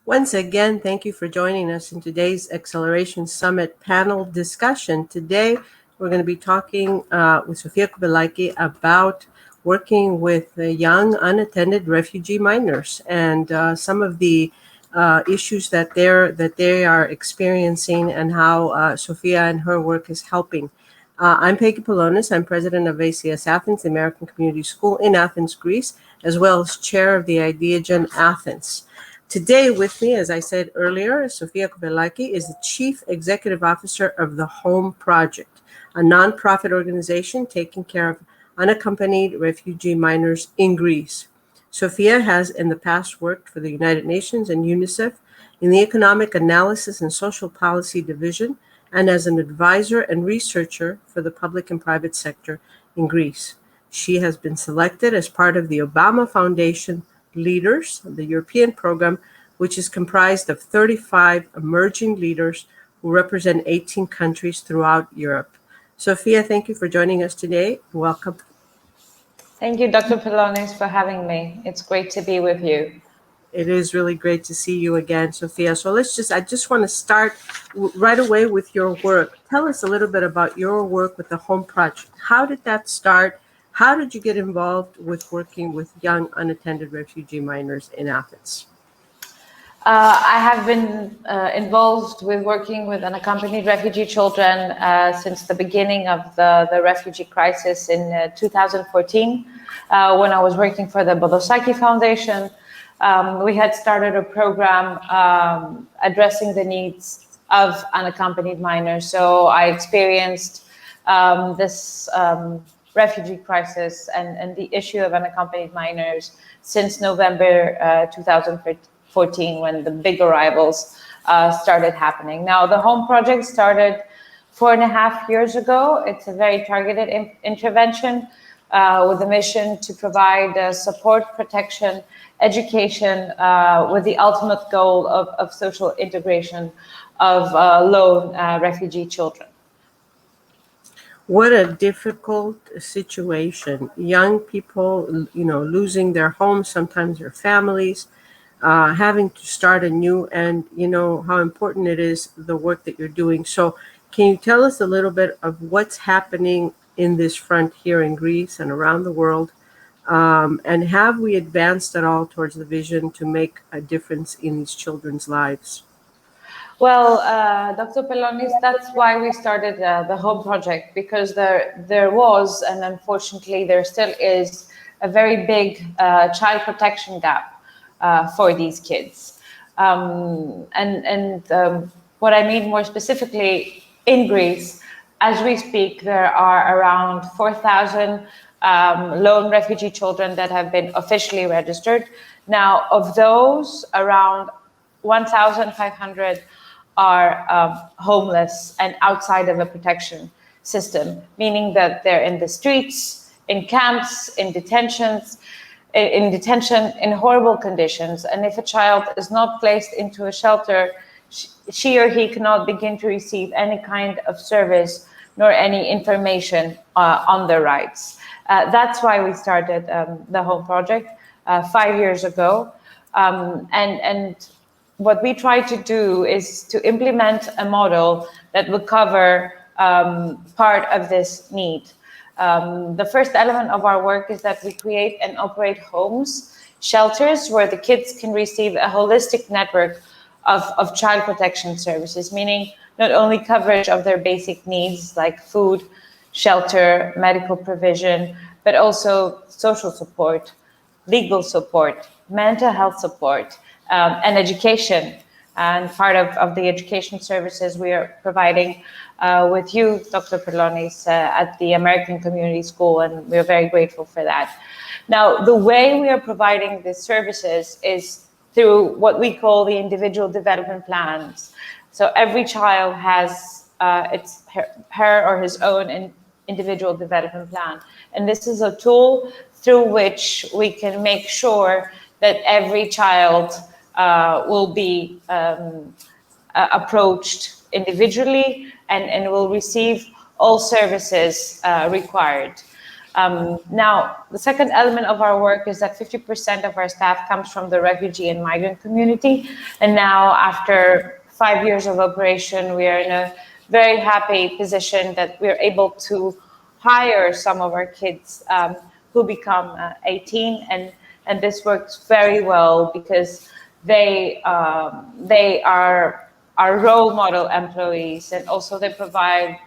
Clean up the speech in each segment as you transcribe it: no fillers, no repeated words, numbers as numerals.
Once again, thank you for joining us in today's Acceleration Summit panel discussion. Today, we're going to be talking with Sofia Kouvelaki about working with young unattended refugee minors and some of the issues that they are experiencing and how Sofia and her work is helping. I'm Peggy Pelonis. I'm president of ACS Athens, the American Community School in Athens, Greece, as well as chair of the Ideagen Athens. Today with me, as I said earlier, Sofia Kouvelaki is the Chief Executive Officer of the Home Project, a nonprofit organization taking care of unaccompanied refugee minors in Greece. Sofia has in the past worked for the United Nations and UNICEF in the Economic Analysis and Social Policy Division and as an advisor and researcher for the public and private sector in Greece. She has been selected as part of the Obama Foundation Leaders, the European program, which is comprised of 35 emerging leaders who represent 18 countries throughout Europe. Sofia, thank you for joining us today. Welcome. Thank you, Dr. Pelonis, for having me. It's great to be with you. It is really great to see you again, Sofia. So I just want to start right away with your work. Tell us a little bit about your work with the Home Project. How did that start? How did you get involved with working with young unattended refugee minors in Athens? I have been involved with working with unaccompanied refugee children since the beginning of the refugee crisis in 2014, when I was working for the Kouvelaki Foundation. We had started a program addressing the needs of unaccompanied minors. So I experienced this refugee crisis and the issue of unaccompanied minors since November 2014, when the big arrivals started happening. Now, the Home Project started 4.5 years ago. It's a very targeted intervention with a mission to provide support, protection, education, with the ultimate goal of social integration of lone refugee children. What a difficult situation. Young people, losing their homes, sometimes their families, having to start anew, and how important it is, the work that you're doing. So can you tell us a little bit of what's happening in this front here in Greece and around the world? And have we advanced at all towards the vision to make a difference in these children's lives? Well, Dr. Pelonis, that's why we started the Home Project, because there was, and unfortunately there still is, a very big child protection gap for these kids. What I mean more specifically, in Greece, as we speak, there are around 4,000 lone refugee children that have been officially registered. Now, of those, around 1,500 are homeless and outside of a protection system, meaning that they're in the streets, in camps, in detention, in horrible conditions. And if a child is not placed into a shelter, she or he cannot begin to receive any kind of service nor any information on their rights. That's why we started the Home Project 5 years ago. And what we try to do is to implement a model that will cover part of this need. The first element of our work is that we create and operate homes, shelters, where the kids can receive a holistic network of child protection services, meaning not only coverage of their basic needs like food, shelter, medical provision, but also social support, legal support, mental health support, and education. And part of the education services we are providing with you, Dr. Pelonis, at the American Community School, and we're very grateful for that. Now, the way we are providing these services is through what we call the individual development plans. So every child has her or his own individual development plan. And this is a tool through which we can make sure that every child will be approached individually and will receive all services required. Now, the second element of our work is that 50% of our staff comes from the refugee and migrant community. And now, after 5 years of operation, we are in a very happy position that we're able to hire some of our kids who become 18. And this works very well because they are our role model employees, and also they provide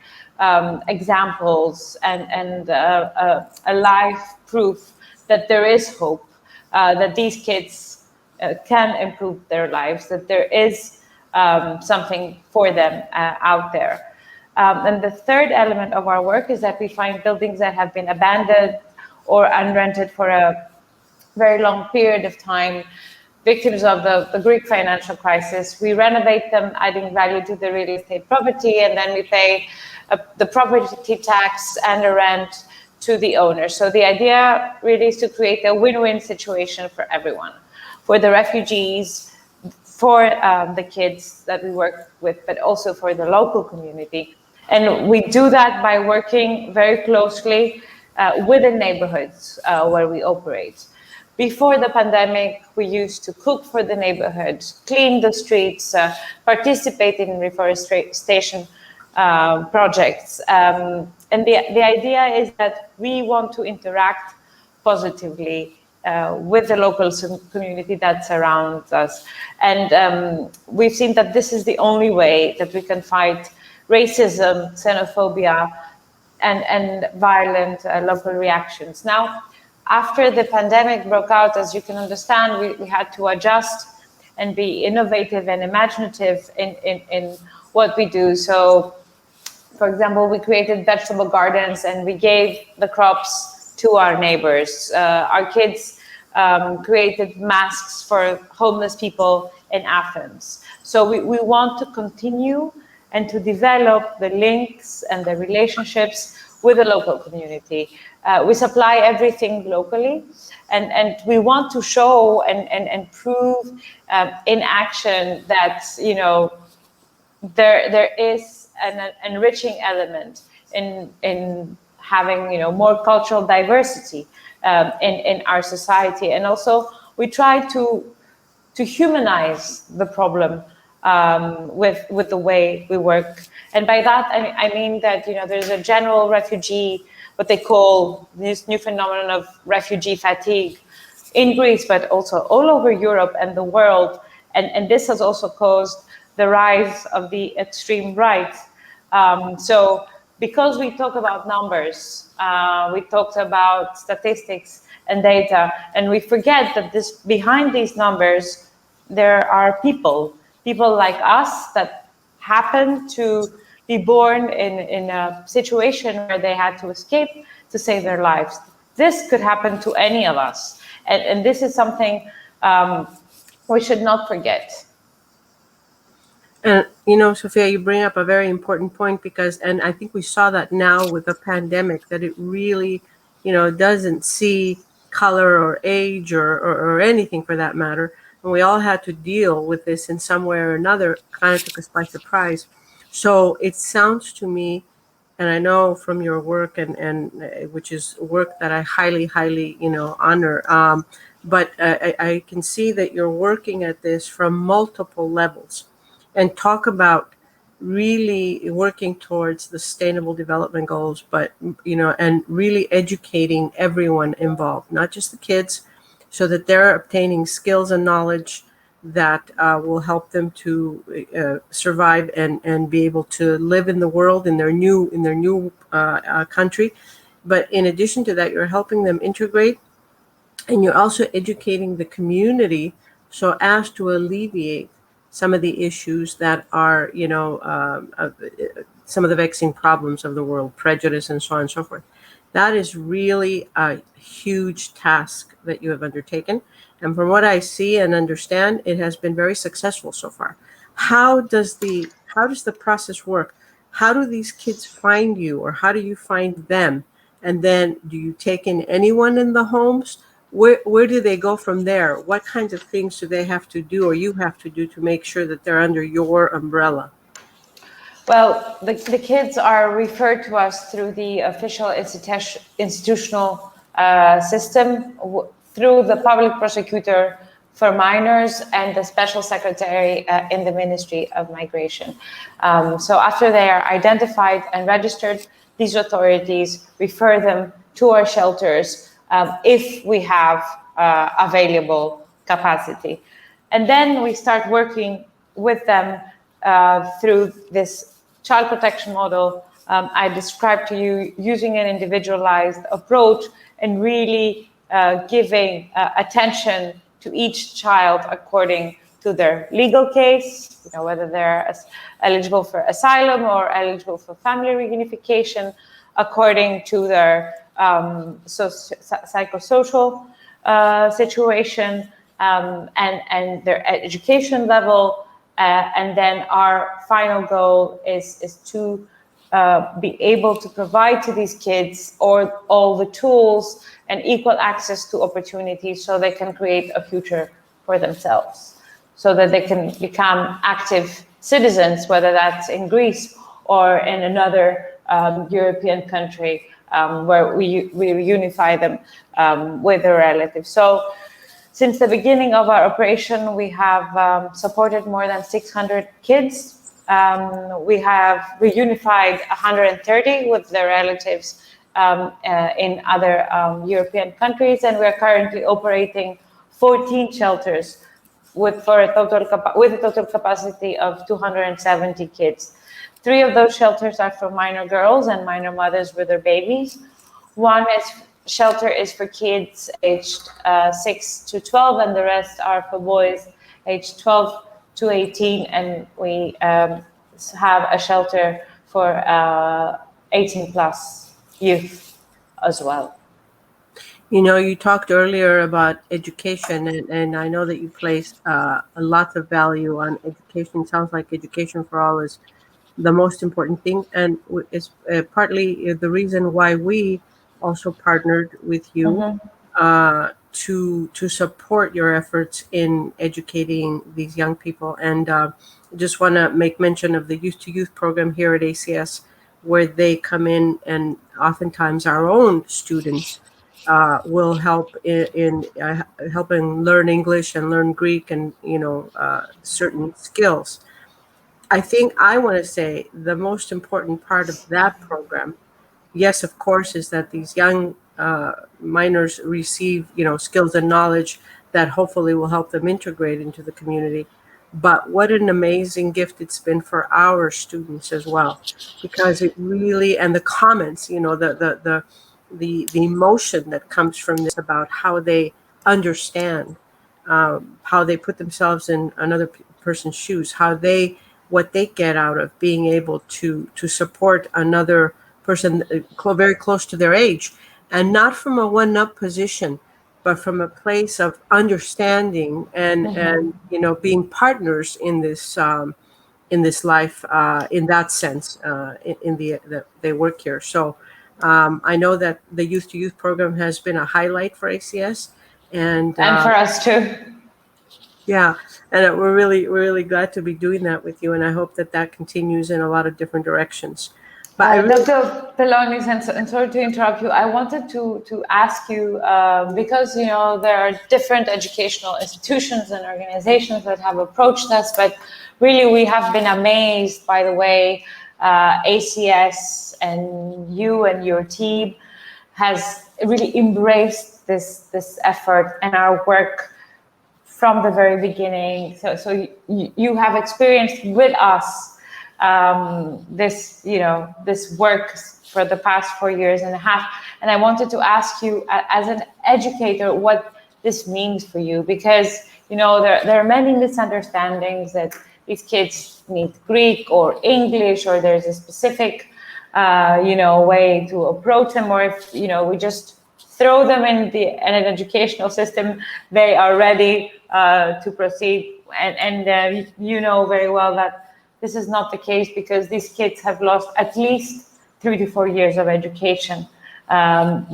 examples and a life proof that there is hope, that these kids can improve their lives, that there is something for them out there. And the third element of our work is that we find buildings that have been abandoned or unrented for a very long period of time, victims of the Greek financial crisis. We renovate them, adding value to the real estate property, and then we pay the property tax and the rent to the owner. So the idea really is to create a win-win situation for everyone, for the refugees, for the kids that we work with, but also for the local community. And we do that by working very closely with the neighborhoods where we operate. Before the pandemic, we used to cook for the neighborhood, clean the streets, participate in reforestation projects. And the idea is that we want to interact positively with the local community that surrounds us. And we've seen that this is the only way that we can fight racism, xenophobia, and violent local reactions. Now, after the pandemic broke out, as you can understand, we had to adjust and be innovative and imaginative in what we do. So, for example, we created vegetable gardens and we gave the crops to our neighbors. Our kids created masks for homeless people in Athens. So we want to continue and to develop the links and the relationships with the local community. We supply everything locally, and we want to show and prove in action that, you know, there is an enriching element in having, you know, more cultural diversity in our society. And also we try to humanize the problem with the way we work. And by that, I mean that, you know, there's a general refugee, what they call this new phenomenon of refugee fatigue in Greece, but also all over Europe and the world. And this has also caused the rise of the extreme right. So because we talk about numbers, we talked about statistics and data, and we forget that behind these numbers, there are people like us that happen to be born in a situation where they had to escape to save their lives. This could happen to any of us. And this is something we should not forget. And, you know, Sofia, you bring up a very important point because, and I think we saw that now with the pandemic, that it really, you know, doesn't see color or age or anything for that matter. And we all had to deal with this in some way or another, kind of took us by surprise. So it sounds to me, and I know from your work, and which is work that I highly, you know, honor, but I can see that you're working at this from multiple levels, and talk about really working towards the Sustainable Development Goals, but, you know, and really educating everyone involved, not just the kids, so that they're obtaining skills and knowledge that will help them to survive and be able to live in the world in their new country. But in addition to that, you're helping them integrate, and you're also educating the community so as to alleviate some of the issues that are, you know, some of the vexing problems of the world, prejudice and so on and so forth. That is really a huge task that you have undertaken. And from what I see and understand, it has been very successful so far. How does the process work? How do these kids find you, or how do you find them? And then do you take in anyone in the homes? Where do they go from there? What kinds of things do they have to do, or you have to do, to make sure that they're under your umbrella? Well, the kids are referred to us through the official institutional system through the public prosecutor for minors and the special secretary in the Ministry of Migration. So after they are identified and registered, these authorities refer them to our shelters if we have available capacity. And then we start working with them through this child protection model I described to you, using an individualized approach and really giving attention to each child according to their legal case, whether they're eligible for asylum or eligible for family reunification, according to their psychosocial situation and their education level. And then our final goal is to be able to provide to these kids all the tools and equal access to opportunities so they can create a future for themselves, so that they can become active citizens, whether that's in Greece or in another European country where we reunify them with their relatives. So since the beginning of our operation, we have supported more than 600 kids. We have reunified 130 with their relatives in other European countries, and we are currently operating 14 shelters with a total capacity of 270 kids. 3 of those shelters are for minor girls and minor mothers with their babies. One shelter is for kids aged 6 to 12, and the rest are for boys aged 12 to 18, and we have a shelter for 18 plus youth as well. You talked earlier about education, and I know that you place a lot of value on education. Sounds like education for all is the most important thing, and it's partly the reason why we also partnered with you to support your efforts in educating these young people. And just want to make mention of the Youth to Youth program here at ACS, where they come in, and oftentimes our own students will help in helping learn English and learn Greek and certain skills. I think I want to say the most important part of that program, yes, of course, is that these young minors receive skills and knowledge that hopefully will help them integrate into the community. But what an amazing gift it's been for our students as well, because it really, and the comments, the emotion that comes from this about how they understand, how they put themselves in another person's shoes, what they get out of being able to support another person very close to their age, and not from a one-up position, but from a place of understanding and being partners in this life, in that sense, that they work here. So I know that the Youth to Youth program has been a highlight for ACS, and for us too. Yeah, and we're really glad to be doing that with you, and I hope that continues in a lot of different directions. But Dr. Pelonis, and sorry to interrupt you, I wanted to ask you, because there are different educational institutions and organizations that have approached us, but really we have been amazed by the way ACS and you and your team has really embraced this effort and our work from the very beginning. So you have experienced with us this work for the past 4.5 years, and I wanted to ask you, as an educator, what this means for you, because there are many misunderstandings that these kids need Greek or English, or there's a specific way to approach them, or if we just throw them in an educational system, they are ready to proceed, and you know very well that this is not the case, because these kids have lost at least 3 to 4 years of education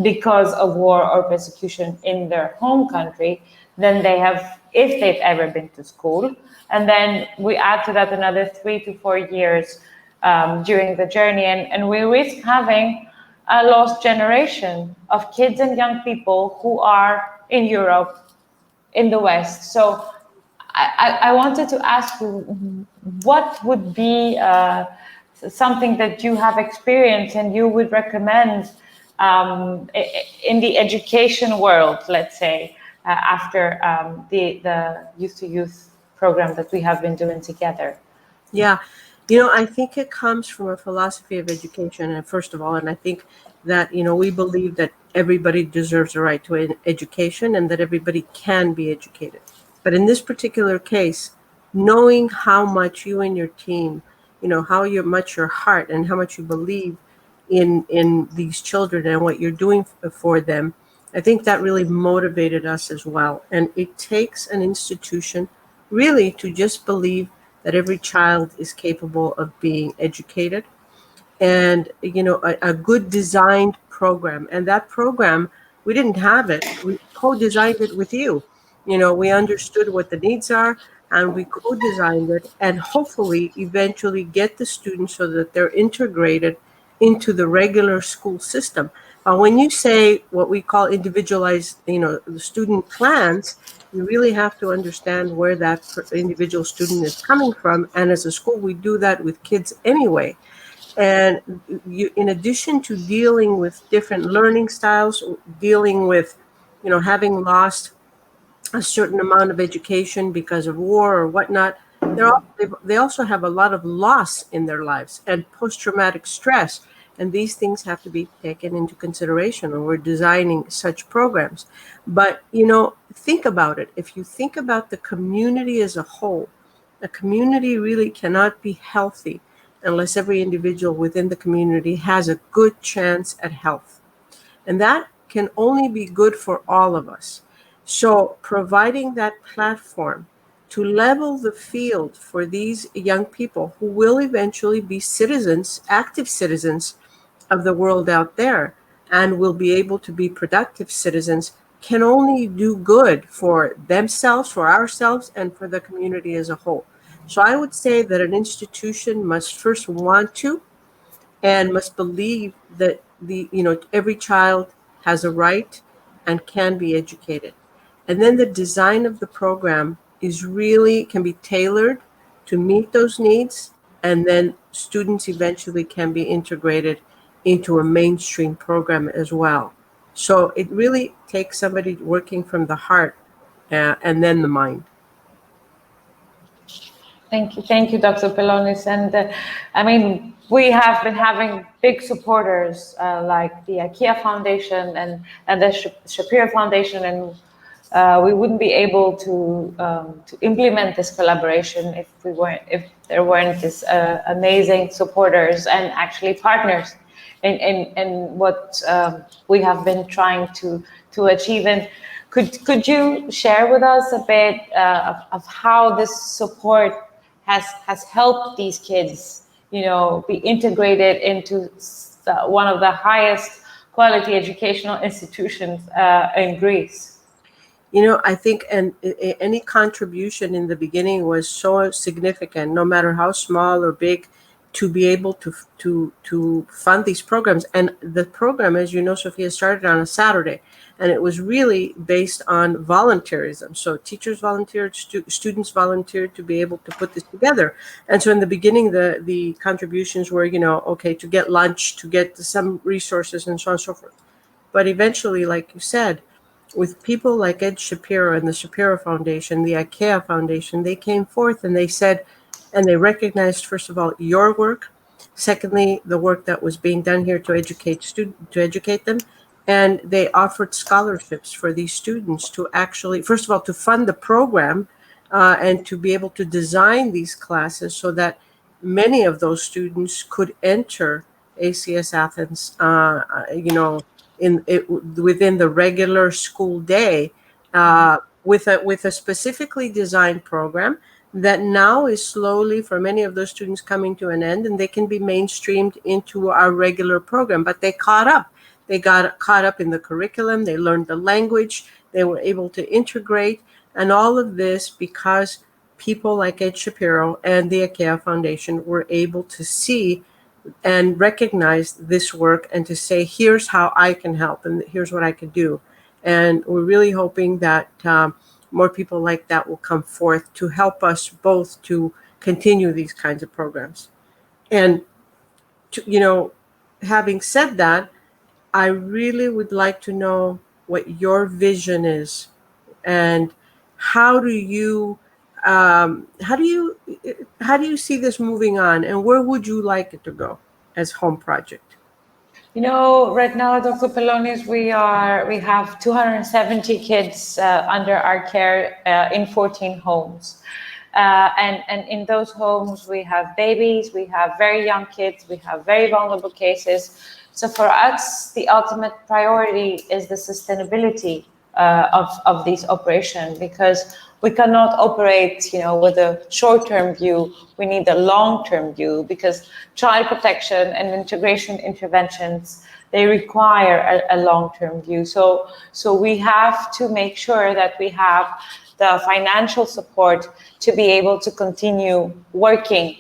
because of war or persecution in their home country than they have if they've ever been to school. And then we add to that another 3 to 4 years during the journey, and we risk having a lost generation of kids and young people who are in Europe, in the West. So I wanted to ask you, what would be something that you have experienced and you would recommend in the education world, let's say, after the youth-to-youth program that we have been doing together? Yeah, I think it comes from a philosophy of education, and first of all, and I think that we believe that everybody deserves a right to an education and that everybody can be educated. But in this particular case, knowing how much you and your team, much your heart and how much you believe in these children and what you're doing for them, I think that really motivated us as well. And it takes an institution really to just believe that every child is capable of being educated, and a good designed program. And that program, we didn't have it, we co-designed it with you. We understood what the needs are, and we co-designed it, and hopefully eventually get the students so that they're integrated into the regular school system. When you say what we call individualized, the student plans, you really have to understand where that individual student is coming from. And as a school, we do that with kids anyway. And in addition to dealing with different learning styles, dealing with, having lost a certain amount of education because of war or whatnot, they also have a lot of loss in their lives and post-traumatic stress. And these things have to be taken into consideration when we're designing such programs. But, think about it. If you think about the community as a whole, a community really cannot be healthy unless every individual within the community has a good chance at health. And that can only be good for all of us. So providing that platform to level the field for these young people who will eventually be citizens, active citizens of the world out there, and will be able to be productive citizens, can only do good for themselves, for ourselves, and for the community as a whole. So I would say that an institution must first want to and must believe that every child has a right and can be educated. And then the design of the program can be tailored to meet those needs, and then students eventually can be integrated into a mainstream program as well. So it really takes somebody working from the heart and then the mind. Thank you, Dr. Pelonis. And I mean, we have been having big supporters like the IKEA Foundation and the Shapiro Foundation, and we wouldn't be able to implement this collaboration if there weren't these amazing supporters and actually partners in what we have been trying to achieve. And could you share with us a bit of how this support has helped these kids, be integrated into one of the highest quality educational institutions in Greece? I think any contribution in the beginning was so significant, no matter how small or big, to be able to fund these programs. And the program, as you know, Sofia, started on a Saturday, and it was really based on volunteerism. So teachers volunteered, students volunteered to be able to put this together. And so in the beginning, the contributions were, okay, to get lunch, to get some resources, and so on and so forth. But eventually, like you said, with people like Ed Shapiro and the Shapiro Foundation, the IKEA Foundation, they came forth and they said, and they recognized, first of all, your work. Secondly, the work that was being done here to educate them. And they offered scholarships for these students to actually, first of all, to fund the program and to be able to design these classes so that many of those students could enter ACS Athens, within the regular school day, with a specifically designed program that now is slowly, for many of those students, coming to an end, and they can be mainstreamed into our regular program. But they caught up. They got caught up in the curriculum. They learned the language. They were able to integrate, and all of this because people like Ed Shapiro and the IKEA Foundation were able to see and recognize this work and to say, here's how I can help and here's what I could do. And we're really hoping that more people like that will come forth to help us both to continue these kinds of programs. And, having said that, I really would like to know what your vision is and how do you how do you see this moving on, and where would you like it to go as home project? Right now, Dr. Pelonis, we have 270 kids under our care in 14 homes. And in those homes, we have babies, we have very young kids, we have very vulnerable cases. So for us, the ultimate priority is the sustainability of these operations, because we cannot operate, with a short-term view. We need a long-term view, because child protection and integration interventions, they require a long-term view. So we have to make sure that we have the financial support to be able to continue working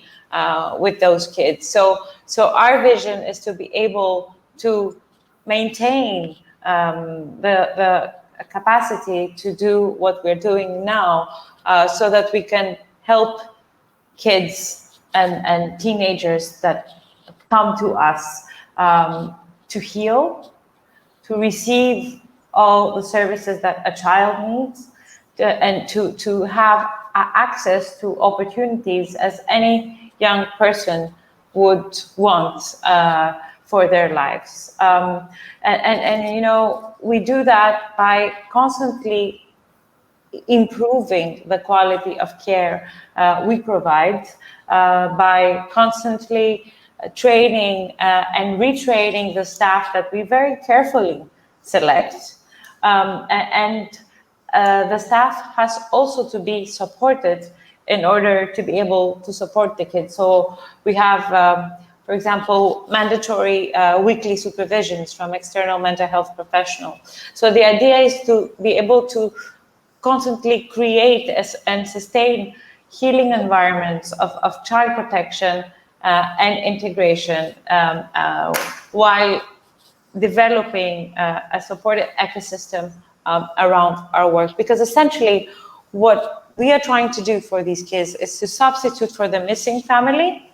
with those kids. So our vision is to be able to maintain the capacity to do what we're doing now, so that we can help kids and teenagers that come to us to heal, to receive all the services that a child needs, and to have access to opportunities as any young person would want for their lives. And we do that by constantly improving the quality of care we provide, by constantly training and retraining the staff that we very carefully select. And the staff has also to be supported in order to be able to support the kids. So we have, for example, mandatory weekly supervisions from external mental health professionals. So the idea is to be able to constantly create and sustain healing environments of child protection and integration, while developing a supportive ecosystem around our work. Because essentially what we are trying to do for these kids is to substitute for the missing family,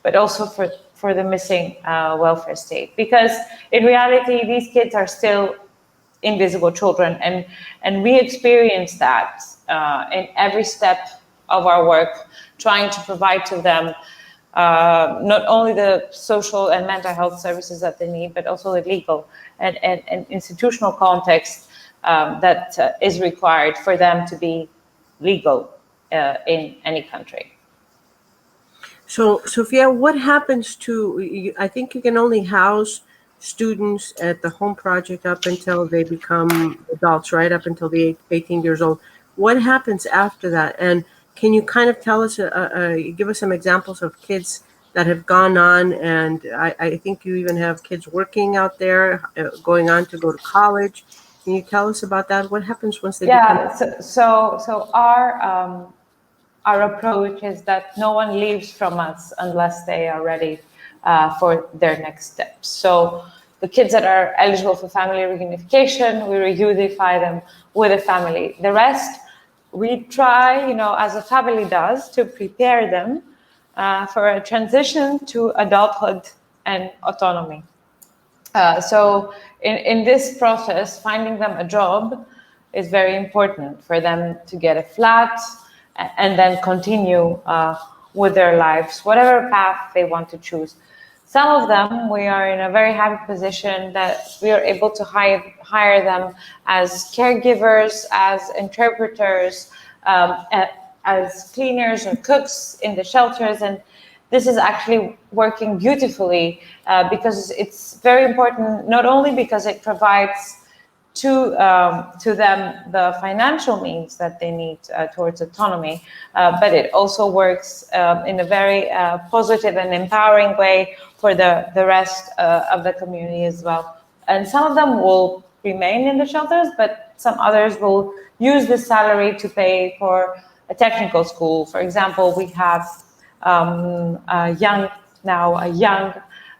but also for the missing welfare state. Because in reality, these kids are still invisible children, and we experience that in every step of our work, trying to provide to them not only the social and mental health services that they need, but also the legal and institutional context that is required for them to be legal in any country. So, Sofia, what happens to, I think you can only house students at the home project up until they become adults, right? Up until the 18 years old. What happens after that? And can you kind of tell us, give us some examples of kids that have gone on? And I think you even have kids working out there, going on to go to college. Can you tell us about that? What happens once they become? So our approach is that no one leaves from us unless they are ready for their next steps. So the kids that are eligible for family reunification, we reunify them with a family. The rest, we try, as a family does, to prepare them for a transition to adulthood and autonomy. So in this process, finding them a job is very important for them to get a flat and then continue with their lives, whatever path they want to choose. Some of them, we are in a very happy position that we are able to hire them as caregivers, as interpreters, as cleaners or cooks in the shelters. And this is actually working beautifully because it's very important, not only because it provides to them the financial means that they need towards autonomy, but it also works in a very positive and empowering way for the rest of the community as well. And some of them will remain in the shelters, but some others will use the salary to pay for a technical school. For example, we have a young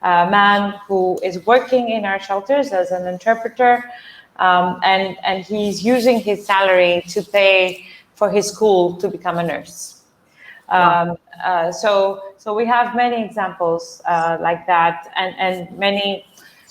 man who is working in our shelters as an interpreter, and he's using his salary to pay for his school to become a nurse. So we have many examples like that, and many,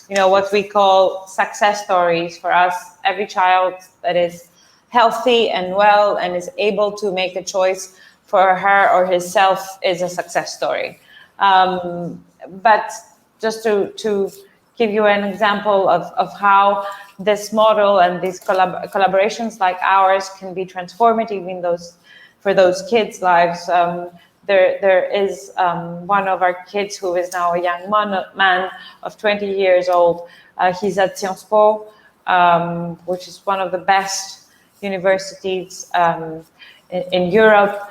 what we call success stories. For us, every child that is healthy and well and is able to make a choice for her or himself is a success story. But just to give you an example of how this model and these collaborations like ours can be transformative for those kids' lives. There is one of our kids who is now a young man of 20 years old. He's at Sciences Po, which is one of the best universities in Europe.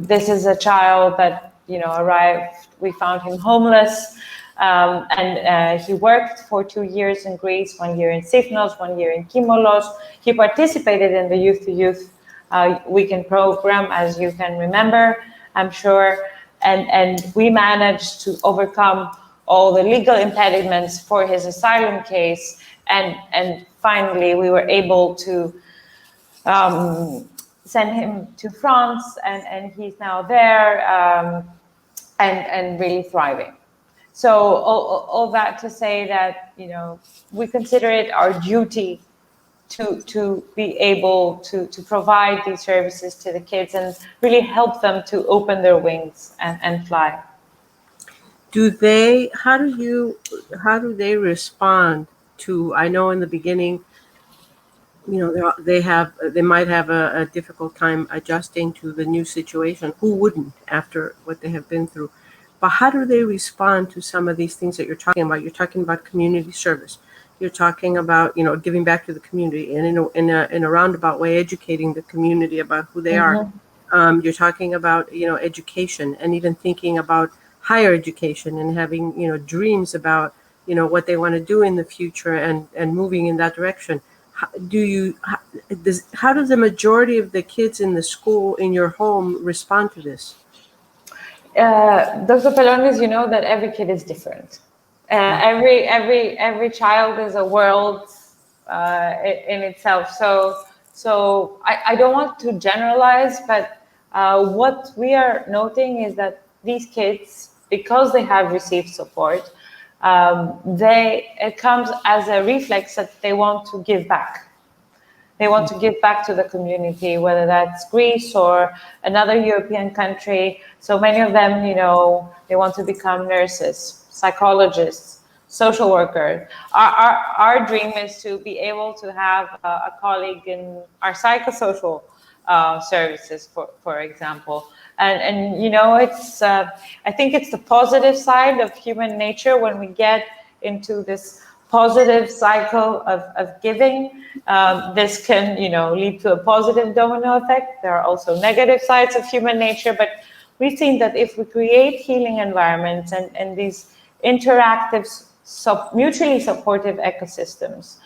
This is a child that arrived. We found him homeless, and he worked for 2 years in Greece, 1 year in Sifnos, 1 year in Kimolos. He participated in the Youth to Youth Weekend program, as you can remember, I'm sure, and we managed to overcome all the legal impediments for his asylum case, and finally we were able to send him to France, and he's now there and really thriving. So all that to say that we consider it our duty to be able to provide these services to the kids and really help them to open their wings and fly. How do they respond to, I know in the beginning, they might have a difficult time adjusting to the new situation. Who wouldn't, after what they have been through? But how do they respond to some of these things that you're talking about? You're talking about community service. You're talking about giving back to the community, and in a roundabout way, educating the community about who they are. You're talking about education, and even thinking about higher education, and having dreams about what they want to do in the future, and moving in that direction. How does the majority of the kids in the school in your home respond to this? Dr. Pelonis, you know that every kid is different. Every child is a world in itself. So I don't want to generalize, but what we are noting is that these kids, because they have received support, it comes as a reflex that they want to give back. They want to give back to the community, whether that's Greece or another European country. So many of them, they want to become nurses, psychologists, social workers. Our dream is to be able to have a colleague in our psychosocial services, for example. And it's I think it's the positive side of human nature when we get into this positive cycle of giving. This can lead to a positive domino effect. There are also negative sides of human nature, but we've seen that if we create healing environments and these interactive, mutually supportive ecosystems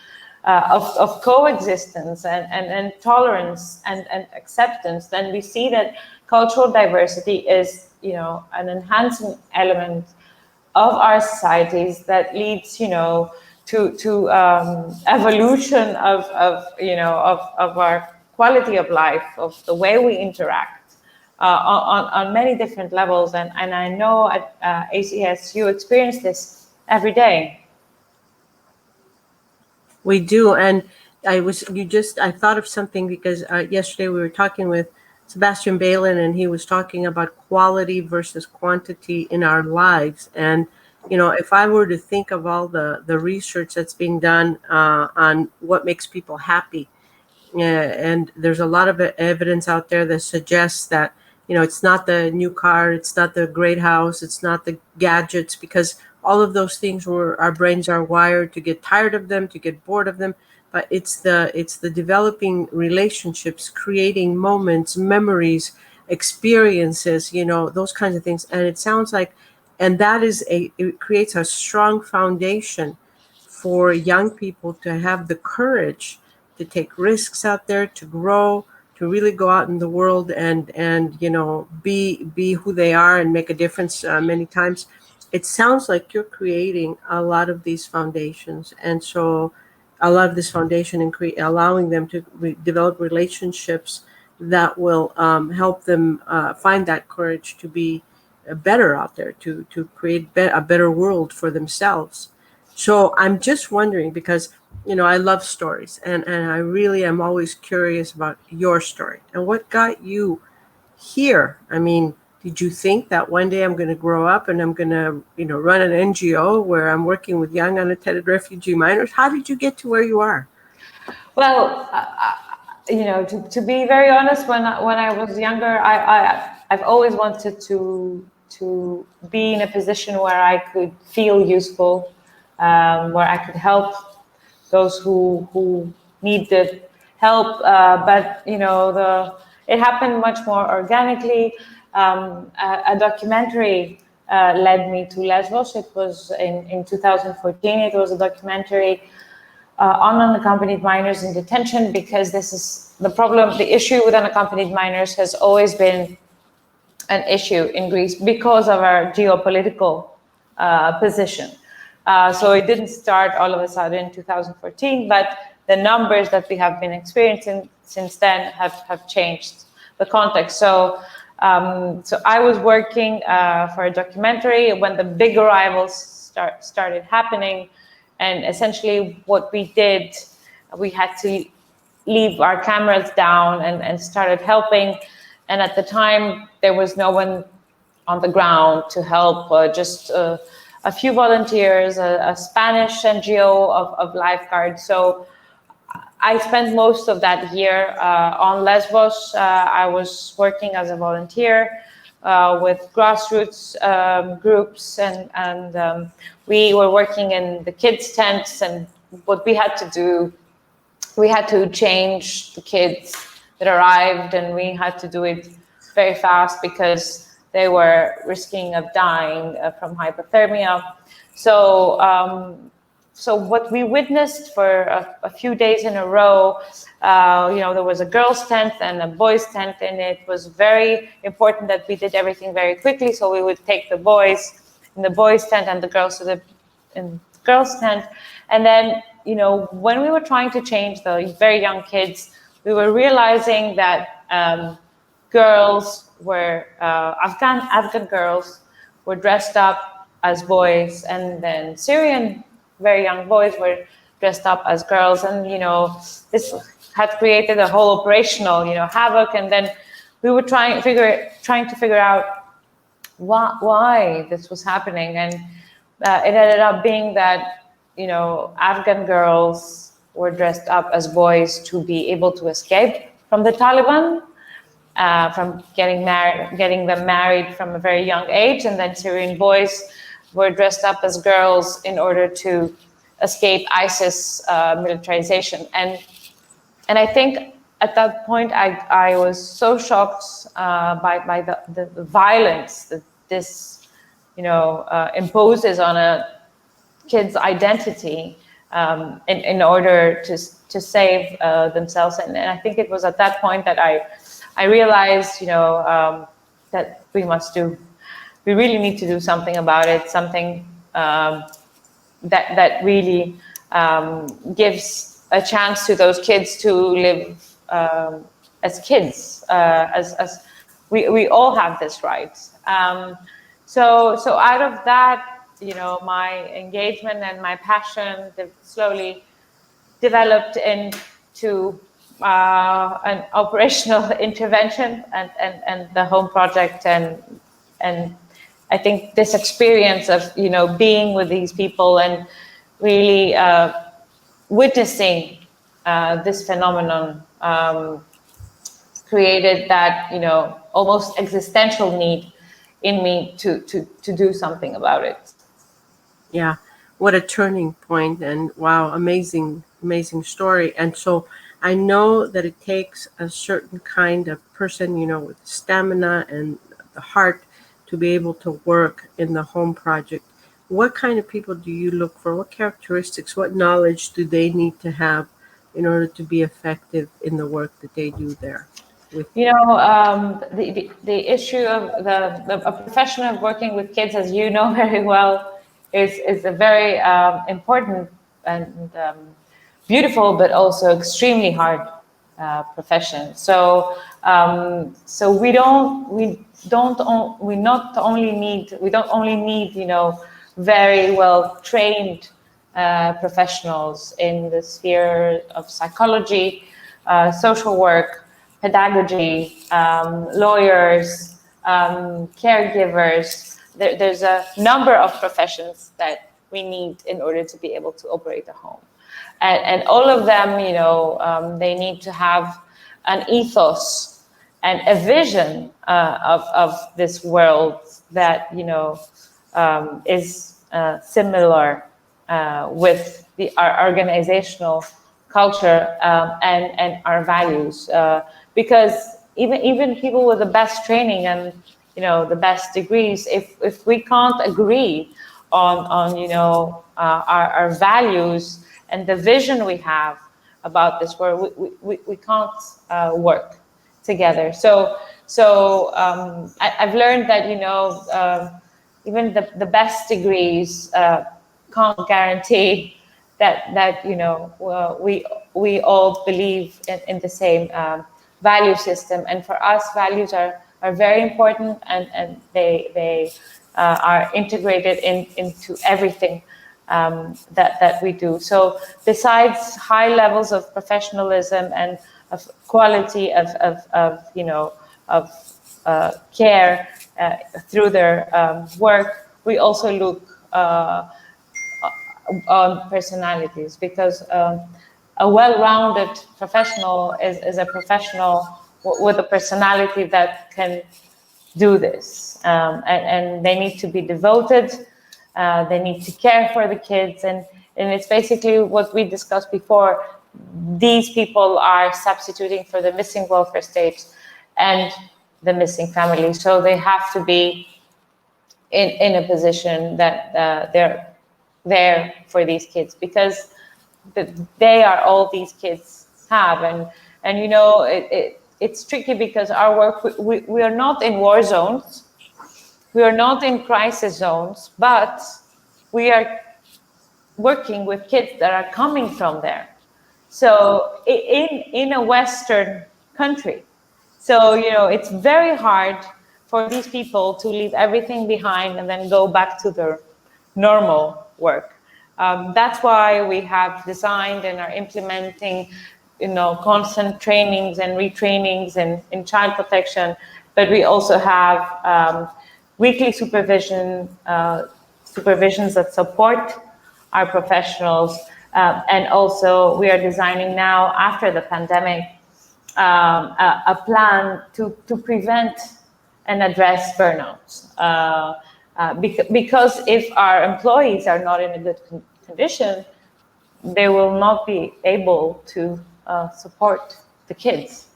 of coexistence and tolerance and acceptance, then we see that cultural diversity is an enhancing element of our societies that leads to evolution of our quality of life, of the way we interact on many different levels. And I know at ACS you experience this every day. We do, and I thought of something because yesterday we were talking with Sebastian Balin, and he was talking about quality versus quantity in our lives. And if I were to think of all the research that's being done on what makes people happy, and there's a lot of evidence out there that suggests that it's not the new car, it's not the great house, it's not the gadgets, because all of those things our brains are wired to get tired of them, to get bored of them. But it's the developing relationships, creating moments, memories, experiences, those kinds of things. And it sounds like, and that it creates a strong foundation for young people to have the courage to take risks out there, to grow, to really go out in the world and be who they are and make a difference many times. It sounds like you're creating a lot of these foundations, and so a lot of this foundation and allowing them to develop relationships that will help them find that courage to be better out there, to create a better world for themselves. So I'm just wondering, because I love stories, and I really am always curious about your story and what got you here. I mean, did you think that one day I'm going to grow up and I'm going to, run an NGO where I'm working with young unattended refugee minors? How did you get to where you are? Well, to be very honest, when I was younger, I've always wanted to be in a position where I could feel useful, where I could help those who need the help. But it happened much more organically. A documentary led me to Lesbos. It was in 2014. It was a documentary on unaccompanied minors in detention, because this is the problem. The issue with unaccompanied minors has always been an issue in Greece because of our geopolitical position. So it didn't start all of a sudden in 2014, but the numbers that we have been experiencing since then have changed the context. So I was working for a documentary when the big arrivals started happening. And essentially what we did, we had to leave our cameras down and started helping. And at the time, there was no one on the ground to help, just a few volunteers, a Spanish NGO of lifeguards. So I spent most of that year on Lesbos. I was working as a volunteer with grassroots groups, and we were working in the kids' tents. And what we had to do, we had to change the kids that arrived, and we had to do it very fast because they were risking of dying from hypothermia. So what we witnessed for a few days in a row, there was a girls' tent and a boys' tent, and it was very important that we did everything very quickly. So we would take the boys in the boys' tent and the girls in the girls' tent. And then, when we were trying to change the very young kids, we were realizing that girls were, Afghan girls were dressed up as boys, and then Syrian very young boys were dressed up as girls. And, this had created a whole operational, havoc. And then we were trying to figure out why this was happening. And it ended up being that, Afghan girls were dressed up as boys to be able to escape from the Taliban, from getting them married from a very young age. And then Syrian boys were dressed up as girls in order to escape ISIS militarization. And I think at that point, I was so shocked by the violence that this, imposes on a kid's identity in order to save themselves. And I think it was at that point that I realized, that we really need to do something about it, something that really gives a chance to those kids to live as kids, as we all have this right. So out of that, my engagement and my passion slowly developed into an operational intervention and the home project, and I think this experience of being with these people and really witnessing this phenomenon created that almost existential need in me to do something about it. Yeah, what a turning point, and wow, amazing story. And so I know that it takes a certain kind of person, with stamina and the heart to be able to work in the home project. What kind of people do you look for? What characteristics, what knowledge do they need to have in order to be effective in the work that they do there? You know, the issue of a profession of working with kids, as you know very well, is a very important and beautiful, but also extremely hard profession. So we don't only need you know, very well trained professionals in the sphere of psychology, social work, pedagogy, lawyers, caregivers. There's a number of professions that we need in order to be able to operate a home. And all of them, you know, they need to have an ethos and a vision of this world that, you know, is similar with our organizational culture and our values. Because even people with the best training and, you know, the best degrees, if we can't agree on you know, our values and the vision we have about this world, we can't work together. So I've learned that, you know, even the best degrees can't guarantee that you know, we all believe in the same value system. And for us, values are very important, and they are integrated into everything that we do. So besides high levels of professionalism and of quality of you know, of care through their work, we also look on personalities, because a well-rounded professional is a professional with a personality that can do this, and they need to be devoted. They need to care for the kids, and it's basically what we discussed before. These people are substituting for the missing welfare state and the missing family, so they have to be in a position that they're there for these kids, because they are all these kids have. And you know, it's tricky, because our work, we are not in war zones, we are not in crisis zones, but we are working with kids that are coming from there. So in a Western country. So, you know, it's very hard for these people to leave everything behind and then go back to their normal work. That's why we have designed and are implementing, you know, constant trainings and retrainings in child protection, but we also have weekly supervisions that support our professionals, and also we are designing now, after the pandemic, a plan to prevent and address burnouts. Because if our employees are not in a good condition, they will not be able to support the kids.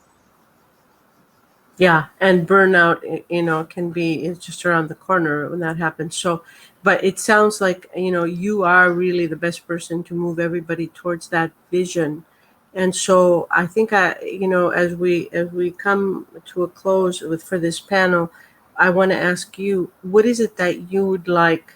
Yeah, and burnout, you know, can be, it's just around the corner when that happens. So, but it sounds like, you know, you are really the best person to move everybody towards that vision. And so I think you know, as we come to a close for this panel, I want to ask you, what is it that you would like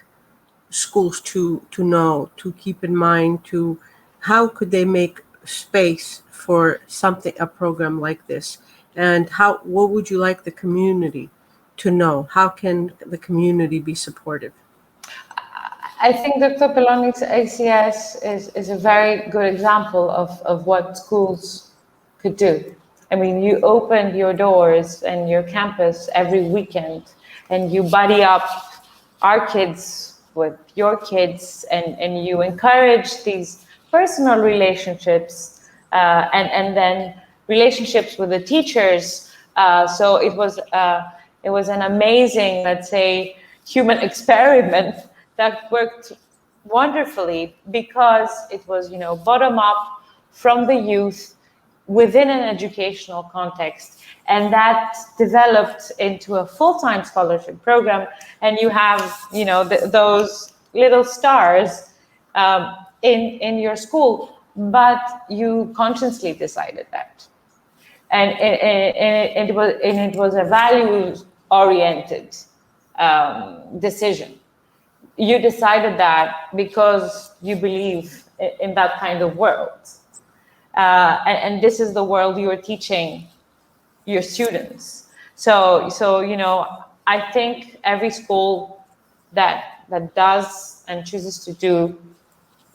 schools to know, to keep in mind, to how could they make space for something, a program like this? And what would you like the community to know? How can the community be supportive? I think Dr. Pelonis' ACS is a very good example of what schools could do. I mean, you open your doors and your campus every weekend, and you buddy up our kids with your kids, and you encourage these personal relationships, and then relationships with the teachers. So it was an amazing, let's say, human experiment that worked wonderfully, because it was, you know, bottom up from the youth within an educational context, and that developed into a full-time scholarship program. And you have, you know, those little stars in your school, but you consciously decided that. and it was a values-oriented decision. You decided that because you believe in that kind of world, and this is the world you are teaching your students. So you know, I think every school that does and chooses to do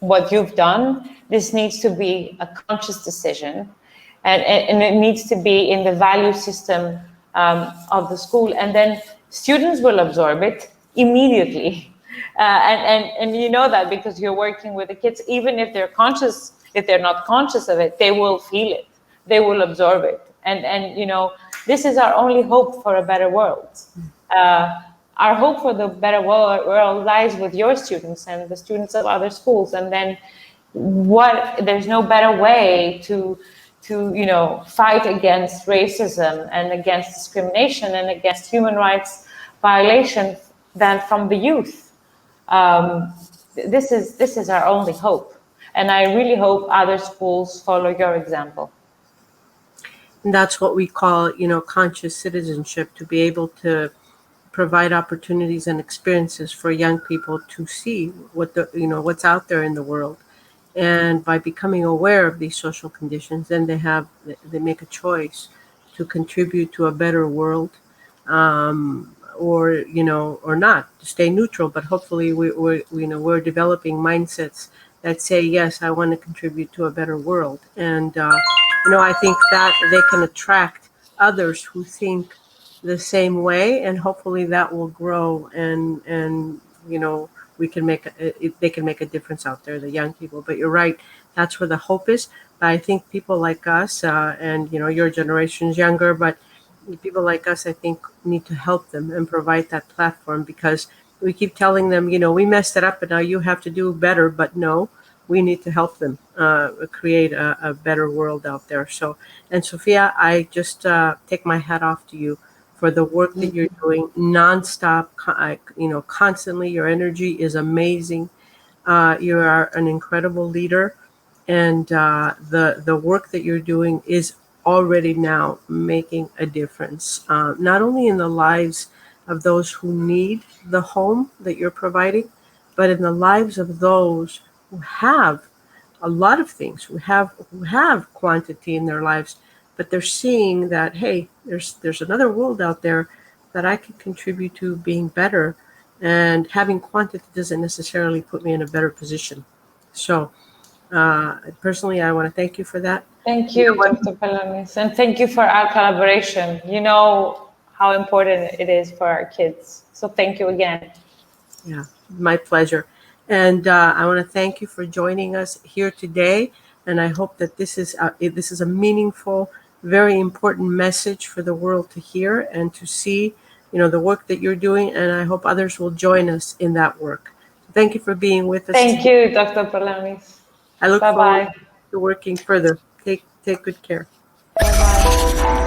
what you've done, this needs to be a conscious decision, and it needs to be in the value system of the school, and then students will absorb it immediately. And you know that because you're working with the kids, even if they're not conscious of it, they will feel it, they will absorb it. And you know, this is our only hope for a better world. Our hope for the better world lies with your students and the students of other schools. And then there's no better way to you know, fight against racism and against discrimination and against human rights violations than from the youth. This is our only hope. And I really hope other schools follow your example. And that's what we call, you know, conscious citizenship, to be able to provide opportunities and experiences for young people to see what what's out there in the world. And by becoming aware of these social conditions, then they make a choice to contribute to a better world, or you know, or not, to stay neutral. But hopefully, we're developing mindsets that say, yes, I want to contribute to a better world. And you know, I think that they can attract others who think the same way, and hopefully that will grow, and you know, they can make a difference out there, the young people. But you're right, that's where the hope is. But I think people like us, and you know, your generation's younger, but people like us, I think, need to help them and provide that platform, because we keep telling them, you know, we messed it up and now you have to do better. But no, we need to help them create a better world out there. So, and Sofia, I just take my hat off to you for the work that you're doing nonstop, you know, constantly. Your energy is amazing. You are an incredible leader, and the work that you're doing is already now making a difference, not only in the lives of those who need the home that you're providing, but in the lives of those who have a lot of things, who have quantity in their lives, but they're seeing that, hey, there's another world out there that I can contribute to being better, and having quantity doesn't necessarily put me in a better position. So personally, I want to thank you for that. Thank you, Dr. Pelonis, and thank you for our collaboration. You know how important it is for our kids. So thank you again. Yeah, my pleasure. And I want to thank you for joining us here today. And I hope that this is a meaningful, very important message for the world to hear and to see, you know, the work that you're doing. And I hope others will join us in that work. Thank you for being with us. Thank you, Dr. Pelonis. I look Bye-bye. forward to working further. Take good care. Bye-bye.